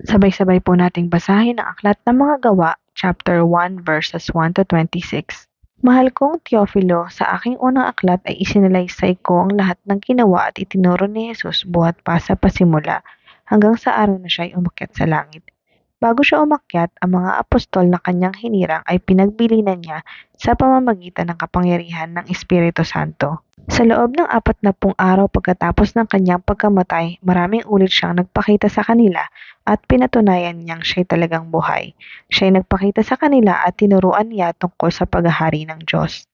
Sabay-sabay po nating basahin ang Aklat ng Mga Gawa, chapter 1, verses 1 to 26. Mahal kong Teofilo, sa aking unang aklat ay isinalaysay ko ang lahat ng ginawa at itinuro ni Jesus buhat pa sa pasimula, hanggang sa araw na siya ay umakyat sa langit. Bago siya umakyat, ang mga apostol na kanyang hinirang ay pinagbilinan niya sa pamamagitan ng kapangyarihan ng Espiritu Santo. Sa loob ng 40 araw pagkatapos ng kanyang pagkamatay, maraming ulit siyang nagpakita sa kanila at pinatunayan niyang siya'y talagang buhay. Siya'y nagpakita sa kanila at tinuruan niya tungkol sa paghahari ng Diyos.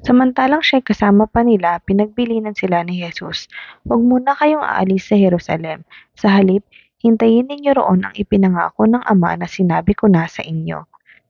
Samantalang siya'y kasama pa nila, pinagbilinan sila ni Jesus, "Huwag muna kayong aalis sa Jerusalem. Sa halip, hintayin ninyo roon ang ipinangako ng Ama na sinabi ko na sa inyo."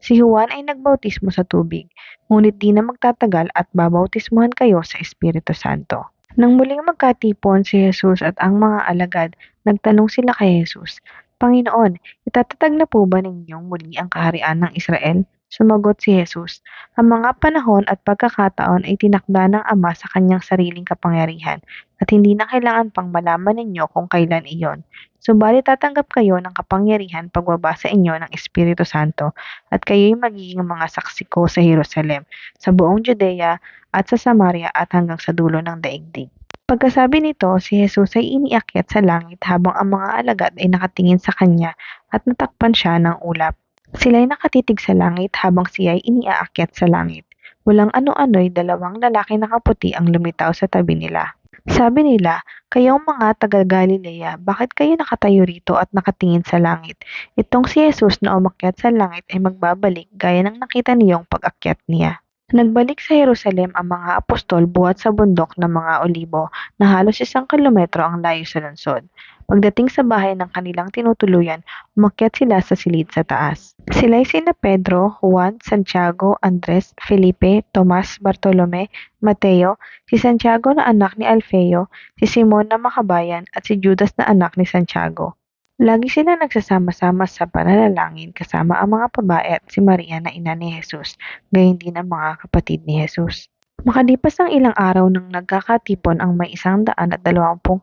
Si Juan ay nagbautismo sa tubig, ngunit di na magtatagal at babautismuhan kayo sa Espiritu Santo. Nang muling magkatipon si Jesus at ang mga alagad, nagtanong sila kay Jesus, "Panginoon, itatatag na po ba ninyong muli ang kaharian ng Israel?" Sumagot si Jesus, "Ang mga panahon at pagkakataon ay tinakda ng Ama sa kanyang sariling kapangyarihan, at hindi na kailangan pang malaman ninyo kung kailan iyon. Subalit tatanggap kayo ng kapangyarihan pagbaba sa inyo ng Espiritu Santo, at kayo'y magiging mga saksi ko sa Jerusalem, sa buong Judea at sa Samaria at hanggang sa dulo ng daigdig." Pagkasabi nito, si Jesus ay iniakyat sa langit habang ang mga alagad ay nakatingin sa kanya at natakpan siya ng ulap. Sila'y nakatitig sa langit habang siya'y iniaakyat sa langit. Walang ano-ano'y dalawang lalaki nakaputi ang lumitaw sa tabi nila. Sabi nila, "Kayong mga taga-Galilea, bakit kayo nakatayo rito at nakatingin sa langit? Itong si Jesus na umakyat sa langit ay magbabalik gaya ng nakita niyong pag-akyat niya." Nagbalik sa Jerusalem ang mga apostol buhat sa bundok ng mga Olibo na halos 1 kilometro ang layo sa lungsod. Pagdating sa bahay ng kanilang tinutuluyan, umakyat sila sa silid sa taas. Sila'y sina Pedro, Juan, Santiago, Andres, Felipe, Tomas, Bartolome, Mateo, si Santiago na anak ni Alfeo, si Simon na makabayan at si Judas na anak ni Santiago. Lagi sila nagsasama-sama sa pananalangin kasama ang mga babae at si Maria na ina ni Jesus, gayon din ang mga kapatid ni Jesus. Makalipas ang ilang araw nang nagkakatipon ang may 120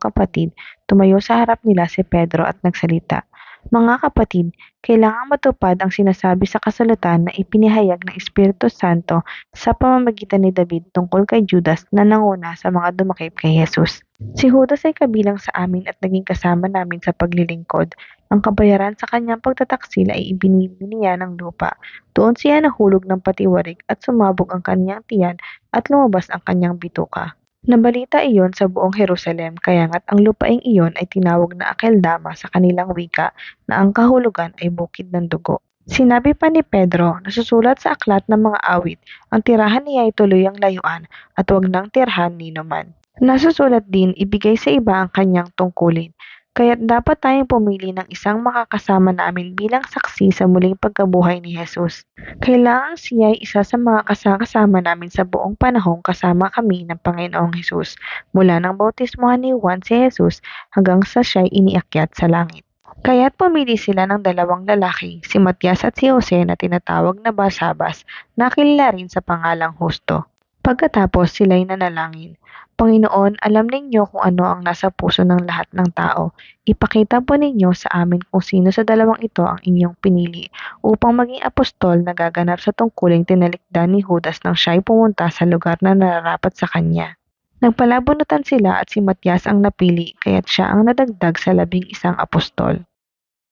kapatid, tumayo sa harap nila si Pedro at nagsalita, "Mga kapatid, kailangang matupad ang sinasabi sa kasulatan na ipinahayag ng Espiritu Santo sa pamamagitan ni David tungkol kay Judas na nanguna sa mga dumakip kay Jesus. Si Judas ay kabilang sa amin at naging kasama namin sa paglilingkod. Ang kabayaran sa kanyang pagtataksil ay ibinili niya ng lupa. Doon siya nahulog ng patiwarik at sumabog ang kanyang tiyan at lumabas ang kanyang bituka. Nabalita iyon sa buong Jerusalem, kaya nga't ang lupaing iyon ay tinawag na Akeldama sa kanilang wika, na ang kahulugan ay bukid ng dugo." Sinabi pa ni Pedro, nasusulat sa aklat ng mga awit, "Ang tirahan niya ay tuluyang layuan at huwag nang tirhan ninuman." Nasusulat din, ibigay sa iba ang kanyang tungkulin. Kaya't dapat tayong pumili ng isang makakasama namin bilang saksi sa muling pagkabuhay ni Jesus. Kailangang siya ay isa sa mga kasama namin sa buong panahong kasama kami ng Panginoong Jesus, mula nang bautismuhan ni Juan si Jesus hanggang sa siya'y iniakyat sa langit. Kaya't pumili sila ng dalawang lalaki, si Matias at si Jose na tinatawag na Barsabas, na kilala rin sa pangalang Husto. Pagkatapos sila'y nanalangin, "Panginoon, alam ninyo kung ano ang nasa puso ng lahat ng tao. Ipakita po ninyo sa amin kung sino sa dalawang ito ang inyong pinili upang maging apostol na gaganap sa tungkuling tinalikdan ni Judas nang siya'y pumunta sa lugar na nararapat sa kanya." Nagpalabunutan sila at si Matias ang napili, kaya't siya ang nadagdag sa 11 apostol.